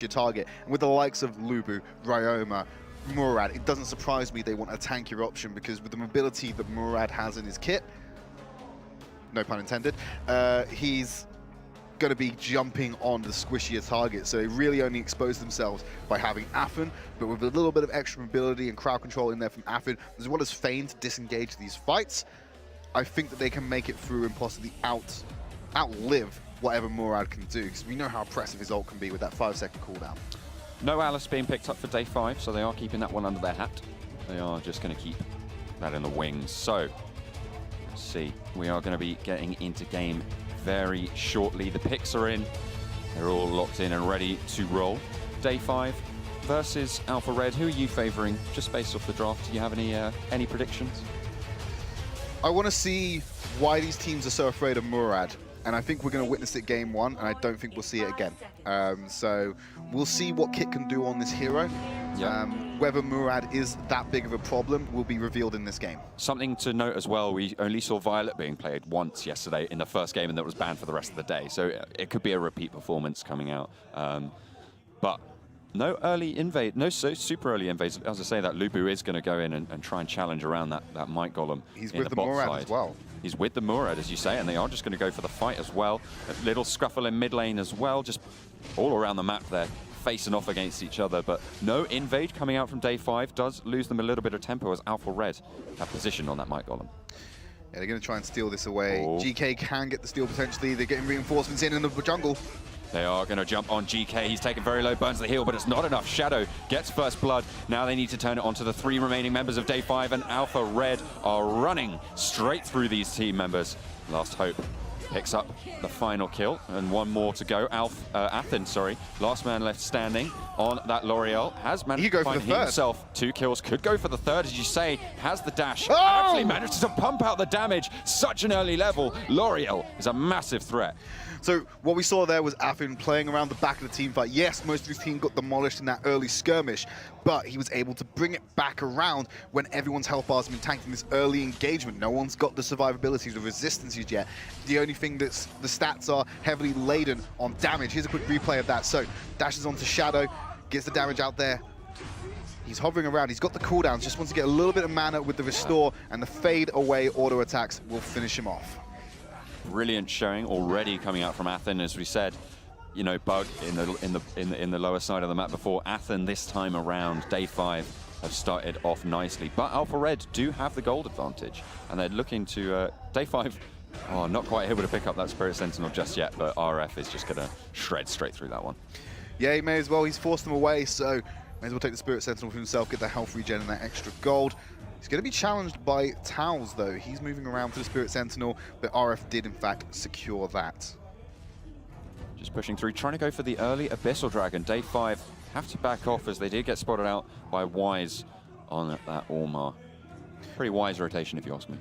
your target. And with the likes of Lubu, Ryoma, Murad, it doesn't surprise me they want a tankier option, because with the mobility that Murad has in his kit, no pun intended, he's going to be jumping on the squishier target. So they really only expose themselves by having Athen, but with a little bit of extra mobility and crowd control in there from Athen, as well as Feign to disengage these fights, I think that they can make it through and possibly outlive whatever Murad can do, because we know how oppressive his ult can be with that 5-second cooldown. No Alice being picked up for day 5, so they are keeping that one under their hat. They are just going to keep that in the wings. So, let's see. We are going to be getting into game very shortly. The picks are in. They're all locked in and ready to roll. Day 5 versus Alpha Red. Who are you favoring, just based off the draft? Do you have any predictions? I want to see why these teams are so afraid of Murad. And I think we're going to witness it game 1, and I don't think we'll see it again. So we'll see what Kit can do on this hero. Yep. Whether Murad is that big of a problem will be revealed in this game. Something to note as well, we only saw Violet being played once yesterday in the first game, and that was banned for the rest of the day. So it could be a repeat performance coming out. But no early invade, no super early invades. As I say, that Lubu is going to go in and try and challenge around that Might Golem. He's with the Murad as well. He's with the Murad, as you say, and they are just going to go for the fight as well. A little scruffle in mid lane as well, just all around the map there, facing off against each other. But no invade coming out from day 5 does lose them a little bit of tempo, as Alpha Red have position on that Might Golem. Yeah, they're going to try and steal this away. Oh. GK can get the steal potentially. They're getting reinforcements in the jungle. They are going to jump on GK. He's taking very low burns to the heal, but it's not enough. Shadow gets first blood. Now they need to turn it onto the 3 remaining members of day 5, and Alpha Red are running straight through these team members. Last Hope picks up the final kill, and one more to go. Athen, last man left standing on that L'Oreal, has managed to find himself 2 kills. Could go for the 3rd, as you say, has the dash. Oh! Actually manages to pump out the damage. Such an early level. L'Oreal is a massive threat. So what we saw there was Athen playing around the back of the team fight. Yes, most of his team got demolished in that early skirmish, but he was able to bring it back around when everyone's health bars have been tanked in this early engagement. No one's got the survivability, the resistances yet. The only thing that's the stats are heavily laden on damage. Here's a quick replay of that. So dashes onto Shadow, gets the damage out there. He's hovering around, he's got the cooldowns, just wants to get a little bit of mana with the restore, and the fade away auto attacks will finish him off. Brilliant showing already coming out from Athen, as we said. You know, Bug in the lower side of the map before. Athen this time around, day 5, have started off nicely. But Alpha Red do have the gold advantage, and they're looking to day 5. Oh, not quite able to pick up that Spirit Sentinel just yet, but RF is just going to shred straight through that one. Yeah, he may as well. He's forced them away, so may as well take the Spirit Sentinel for himself, get the health regen and that extra gold. He's going to be challenged by Towels, though. He's moving around for the Spirit Sentinel, but RF did, in fact, secure that. Just pushing through, trying to go for the early Abyssal Dragon. Day 5 have to back off, as they did get spotted out by Wise on that Ormar. Pretty wise rotation, if you ask me.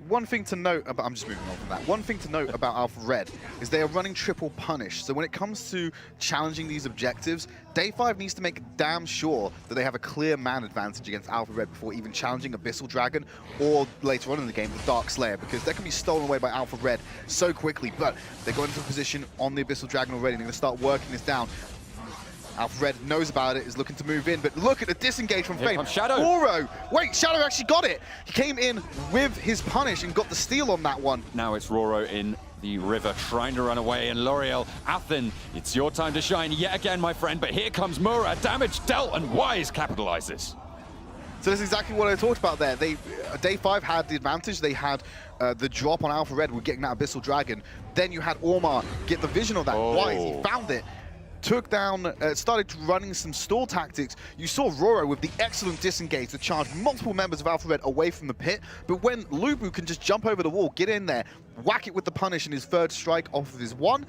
One thing to note about, I'm just moving on from that. One thing to note about Alpha Red is they are running triple punish. So when it comes to challenging these objectives, day 5 needs to make damn sure that they have a clear man advantage against Alpha Red before even challenging Abyssal Dragon, or later on in the game, the Dark Slayer, because they can be stolen away by Alpha Red so quickly. But they're going into a position on the Abyssal Dragon already, and they're going to start working this down. Alpha Red knows about it, is looking to move in, but look at the disengage from Feign. Shadow. Oro! Wait, Shadow actually got it! He came in with his punish and got the steal on that one. Now it's Roro in the river, trying to run away, and L'Oreal, Athen, it's your time to shine yet again, my friend, but here comes Murad, damage dealt, and Wise capitalizes. So that's exactly what I talked about there. Day 5 had the advantage. They had the drop on Alpha Red with getting that Abyssal Dragon. Then you had Ormar get the vision of that. Wise, he found it. Took down, started running some stall tactics. You saw Roro with the excellent disengage to charge multiple members of Alpha Red away from the pit. But when Lubu can just jump over the wall, get in there, whack it with the punish in his 3rd strike off of his 1,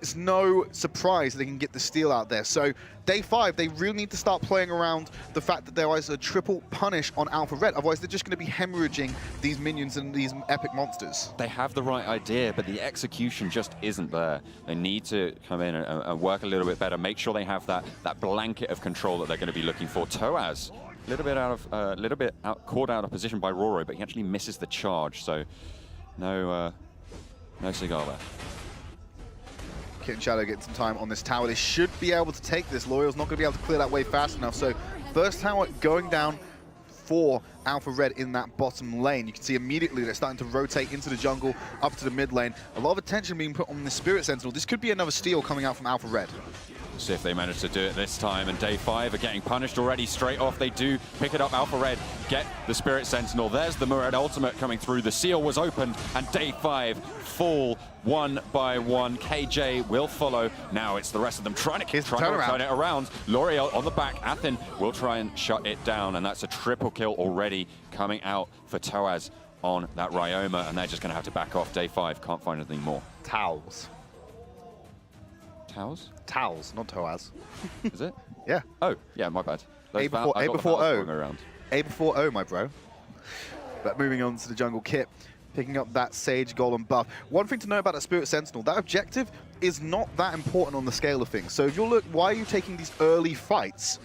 it's no surprise they can get the steal out there. So day 5, they really need to start playing around the fact that there is a triple punish on Alpha Red. Otherwise, they're just going to be hemorrhaging these minions and these epic monsters. They have the right idea, but the execution just isn't there. They need to come in and work a little bit better, make sure they have that blanket of control that they're going to be looking for. Toaz, a little bit caught out of position by Roro, but he actually misses the charge, so no cigar there. Kit and Shadow getting some time on this tower. They should be able to take this. Loyal's not going to be able to clear that wave fast enough. So first tower going down for Alpha Red in that bottom lane. You can see immediately they're starting to rotate into the jungle, up to the mid lane. A lot of attention being put on the Spirit Sentinel. This could be another steal coming out from Alpha Red. See if they manage to do it this time, and Day 5 are getting punished already straight off. They do pick it up. Alpha Red get the Spirit Sentinel. There's the Murad ultimate coming through. The seal was opened, and Day 5 fall one by one. KJ will follow. Now it's the rest of them trying to turn it around. L'Oreal on the back. Athen will try and shut it down, and that's a triple kill already coming out for Toaz on that Ryoma, and they're just going to have to back off. Day 5 can't find anything more. Towels. Towels? Towels, not Toaz. Is it? Yeah. Oh, yeah, my bad. A before O. A before O, my bro. But moving on to the jungle, Kit picking up that Sage Golem buff. One thing to know about the Spirit Sentinel, that objective is not that important on the scale of things. So if you look, why are you taking these early fights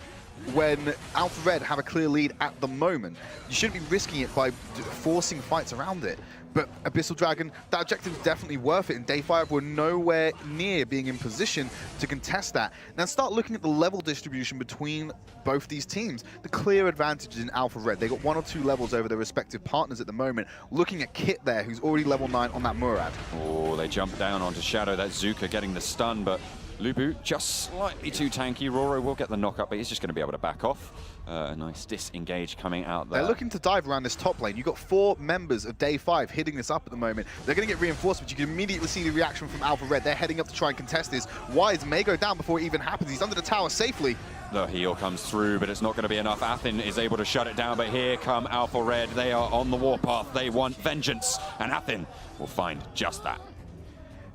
when Alpha Red have a clear lead at the moment? You shouldn't be risking it by forcing fights around it. But Abyssal Dragon, that objective is definitely worth it. And Day 5 were nowhere near being in position to contest that. Now start looking at the level distribution between both these teams. The clear advantage is in Alpha Red. They got 1 or 2 levels over their respective partners at the moment. Looking at Kit there, who's already level 9 on that Murad. Oh, they jump down onto Shadow. That's Zuka getting the stun, but Lubu just slightly too tanky. Roro will get the knock-up, but he's just going to be able to back off. A nice disengage coming out there. They're looking to dive around this top lane. You've got 4 members of Day 5 hitting this up at the moment. They're going to get reinforced, but you can immediately see the reaction from Alpha Red. They're heading up to try and contest this. Wise may go down before it even happens. He's under the tower safely. The heal comes through, but it's not going to be enough. Athen is able to shut it down, but here come Alpha Red. They are on the warpath. They want vengeance, and Athen will find just that.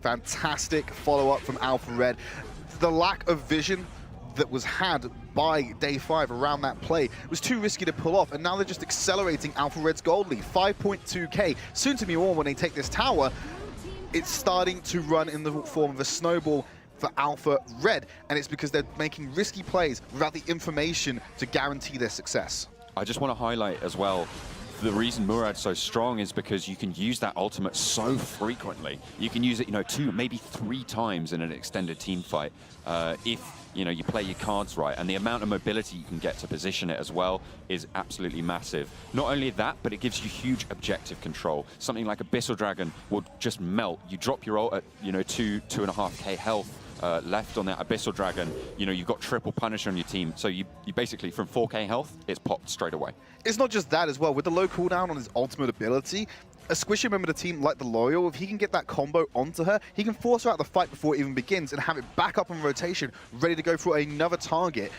Fantastic follow-up from Alpha Red. The lack of vision that was had by Day 5 around that play was too risky to pull off, and now they're just accelerating Alpha Red's gold lead. 5.2k, soon to be more when they take this tower. It's starting to run in the form of a snowball for Alpha Red, and it's because they're making risky plays without the information to guarantee their success. I just want to highlight as well, the reason Murad's so strong is because you can use that ultimate so frequently. You can use it, 2, maybe 3 times in an extended team fight if you play your cards right. And the amount of mobility you can get to position it as well is absolutely massive. Not only that, but it gives you huge objective control. Something like Abyssal Dragon will just melt. You drop your ult at 2.5k health. Left on that Abyssal Dragon, you've got triple punish on your team. So you basically, from 4k health, it's popped straight away. It's not just that as well. With the low cooldown on his ultimate ability, a squishy member of the team like the Loyal, if he can get that combo onto her, he can force her out the fight before it even begins and have it back up on rotation, ready to go for another target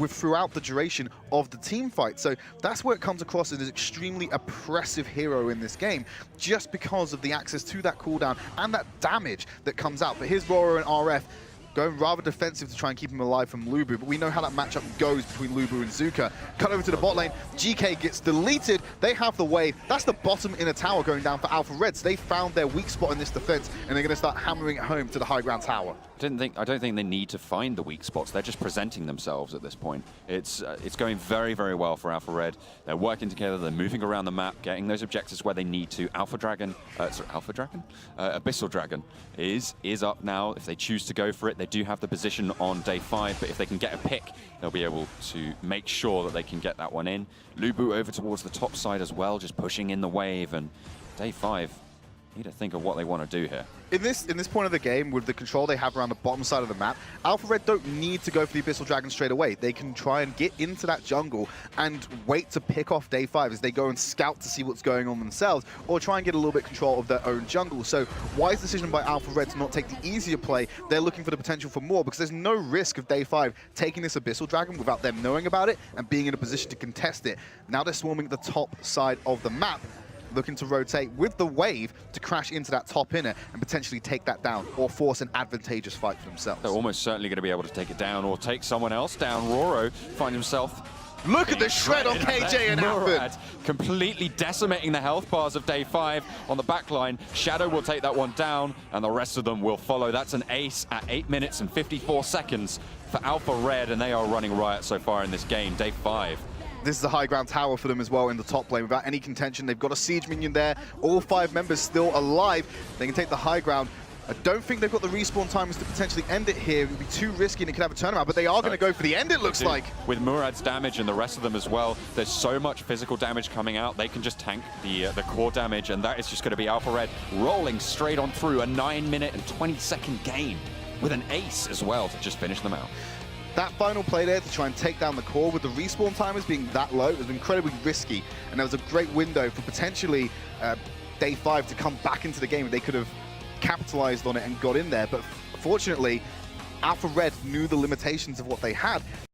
throughout the duration of the team fight. So that's where it comes across as an extremely oppressive hero in this game, just because of the access to that cooldown and that damage that comes out. But here's Roro and RF going rather defensive to try and keep him alive from Lubu, but we know how that matchup goes between Lubu and Zuka. Cut over to the bot lane, GK gets deleted, they have the wave. That's the bottom inner tower going down for Alpha Red, so they found their weak spot in this defense, and they're going to start hammering it home to the high ground tower. I don't think they need to find the weak spots. They're just presenting themselves at this point. It's going very, very well for Alpha Red. They're working together. They're moving around the map, getting those objectives where they need to. Abyssal Dragon is up now. If they choose to go for it, they do have the position on Day 5. But if they can get a pick, they'll be able to make sure that they can get that one in. Lubu over towards the top side as well, just pushing in the wave. And Day 5 need to think of what they want to do here. In this point of the game, with the control they have around the bottom side of the map, Alpha Red don't need to go for the Abyssal Dragon straight away. They can try and get into that jungle and wait to pick off Day 5 as they go and scout to see what's going on themselves, or try and get a little bit control of their own jungle. So wise decision by Alpha Red to not take the easier play. They're looking for the potential for more, because there's no risk of Day 5 taking this Abyssal Dragon without them knowing about it and being in a position to contest it. Now they're swarming the top side of the map, looking to rotate with the wave to crash into that top inner and potentially take that down or force an advantageous fight for themselves. They're almost certainly going to be able to take it down or take someone else down. Roro find himself... Look at the shred on KJ and Alfred. Completely decimating the health bars of Day 5 on the back line. Shadow will take that one down, and the rest of them will follow. That's an ace at 8 minutes and 54 seconds for Alpha Red, and they are running riot so far in this game. Day 5. This is a high ground tower for them as well in the top lane without any contention. They've got a siege minion there. All 5 members still alive. They can take the high ground. I don't think they've got the respawn timers to potentially end it here. It would be too risky and it could have a turnaround, but they are going to go for the end, it looks like. With Murad's damage and the rest of them as well, there's so much physical damage coming out, they can just tank the core damage, and that is just going to be Alpha Red rolling straight on through a 9-minute and 20-second game with an ace as well to just finish them out. That final play there to try and take down the core with the respawn timers being that low, it was incredibly risky, and there was a great window for potentially Day 5 to come back into the game. They could have capitalized on it and got in there, but fortunately, Alpha Red knew the limitations of what they had.